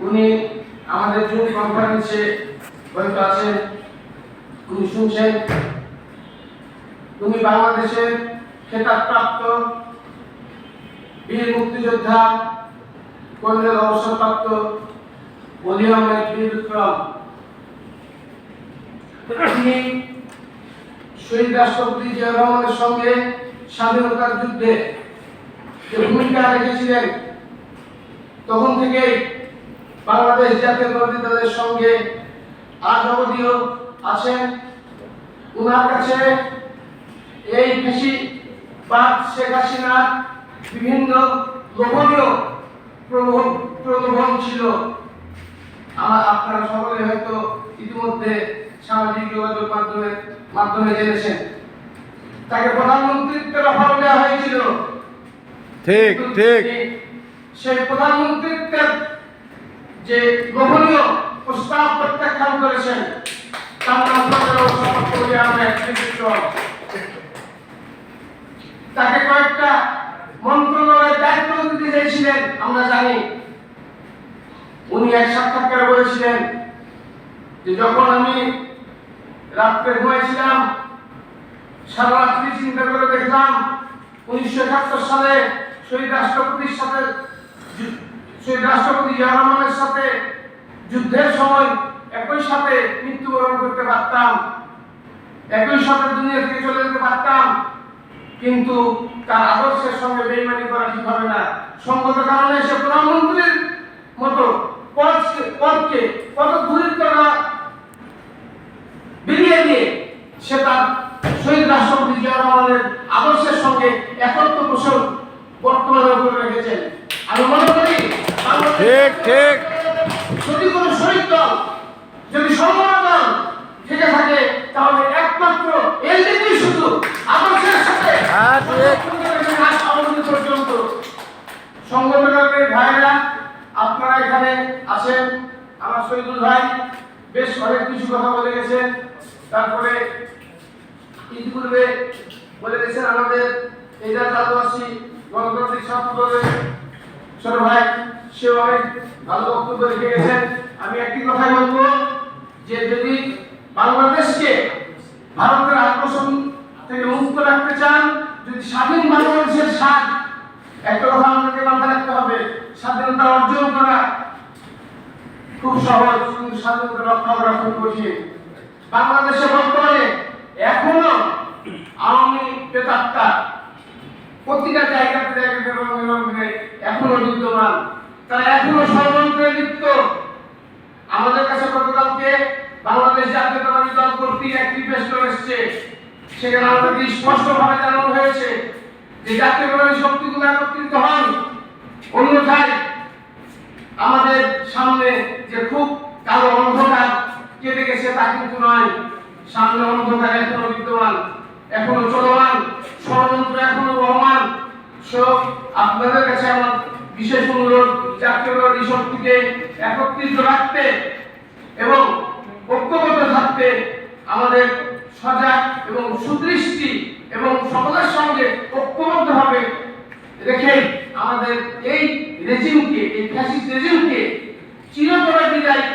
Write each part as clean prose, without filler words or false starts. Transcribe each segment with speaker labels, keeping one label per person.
Speaker 1: উনি আমাদের জুম কনফারেন্সে হয়তো আছেন, উনি শুনছেন। উনি বাংলাদেশের খেতাবপ্রাপ্ত বীর মুক্তিযোদ্ধা কর্নেল অবসরপ্রাপ্ত ওলি আহমেদ বীর বিক্রম। তিনি শহীদ রাষ্ট্রপতি জিয়াউর রহমানের সঙ্গে স্বাধীনতার যুদ্ধে যে ভূমিকা রেখেছিলেন, তখন থেকেই বাংলাদেশ জাতীয়তাবাদী দলের সঙ্গে আজ অবধিও আছেন। উনার কাছে এই ফ্যাসিবাদ শেখ হাসিনার বিভিন্ন লোভনীয় প্রলোভন ছিল। আপনারা সকলে হয়তো ইতিমধ্যে সামাজিক যোগাযোগ মাধ্যমে জেনেছেন। তাকে প্রধানমন্ত্রীত্বের অফার দেওয়া হয়েছিল।
Speaker 2: ঠিক ঠিক।
Speaker 1: সেই প্রধানমন্ত্রীত্বের যে লোভনীয় প্রস্তাব প্রত্যাখ্যান করেছেন, তার নাম তাকে কয়েকটা মন্ত্রণালয়ের দায়িত্ব দিতে চেয়েছিলেন, আমরা জানি। উনি এক সাক্ষাৎকারে বলেছিলেন যে যখন আমি রাত্রে ঘুমাইছিলাম, সারা রাত্রি চিন্তা করে দেখলাম 1971 সালে শহীদ রাষ্ট্রপতি জিয়াউর রহমানের সাথে যুদ্ধের সময় একই সাথে মৃত্যুবরণ করতে পারতাম, একই সাথে দুনিয়া থেকে চলে যেতে পারতাম, কিন্তু তার আদর্শের সঙ্গে বেইমানি করা ঠিক হবে না। সঙ্গত কারণে সে প্রধানমন্ত্রীর মতো পদকে পদধূলিতরা বিলিয়ে দিয়ে সে তার শহীদ রাষ্ট্রপতি জিয়াউর রহমানের আদর্শের সঙ্গে একত্র পোষণ বর্তমানে করে রেখেছেন। আমি মনে করি
Speaker 2: ঠিক ঠিক।
Speaker 1: যদি কোনো শহীদ দল, যদি সম্মান দল থেকে থাকে, তাহলে একমাত্র এলডিপি শুধু আদর্শের সাথে পর্যন্ত। সংগঠনের ভাইরা আপনারা এখানে আছেন, আমার শহীদুল ভাই বেশ অনেক কিছু কথা বলে গেছেন। তারপরে ইতিপূর্বে বলে গেছেন আমাদের এইটা চালুবাসী গণতান্ত্রিক ছাত্রদলের ছোট ভাই, সে অনেক ভালো বক্তব্য রেখে গেছেন। আমি একটি কথাই বলবো যে যদি বাংলাদেশকে ভারতের আকর্ষণ থেকে মুক্ত রাখতে চান, যদি স্বাধীন বাংলাদেশের স্বাদ, একটা কথা আমাদেরকে মাথায় রাখতে হবে, স্বাধীনতা অর্জন করা খুব সহজ, কিন্তু স্বাধীনতা রক্ষা করা খুব কঠিন। বাংলাদেশে বর্তমানে এখনো আওয়ামী প্রেতাত্মা প্রতিটা জায়গাতে এখনো বিদ্যমান, তারা এখনো ষড়যন্ত্রে লিপ্ত। আমাদের কাছে গতকালকে বাংলাদেশ জাতীয়তাবাদী দল কর্তৃক একটি পেশন এসেছে, সেখানে আমাদেরকে স্পষ্টভাবে জানানো হয়েছে যে জাতীয়তাবাদী শক্তিগুলো একত্রিত হন, অন্যথায় আমাদের সামনে যে খুব কালো অন্ধকার কেটে গেছে তা কিন্তু নয়। সামনে অন্ধকার এখনো বিদ্যমান, এখনো চলমান, ষড়যন্ত্র এখনো বহমান। সব আপনাদের কাছে আমার বিশেষ অনুরোধ, জাতীয়তাবাদী শক্তিকে একত্রিত রাখতে এবং ঐক্যবদ্ধ থাকতে আমাদের সজাগ এবং সুদৃষ্টি এবং সকলের সঙ্গে ঐক্যবদ্ধভাবে রেখে আমাদের এই রেজিমকে, এই ফ্যাসিস্ট রেজিমকে চিরতরে বিদায়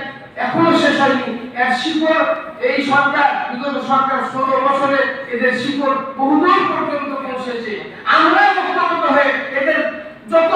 Speaker 1: এখনো শেষ হয়নি। এর শিকড় এই সরকার, বিগত সরকার 16 বছরে এদের শিকড় বহুদূর পর্যন্ত পৌঁছেছে। আমরা ঐক্যবদ্ধ হয়ে এদের যত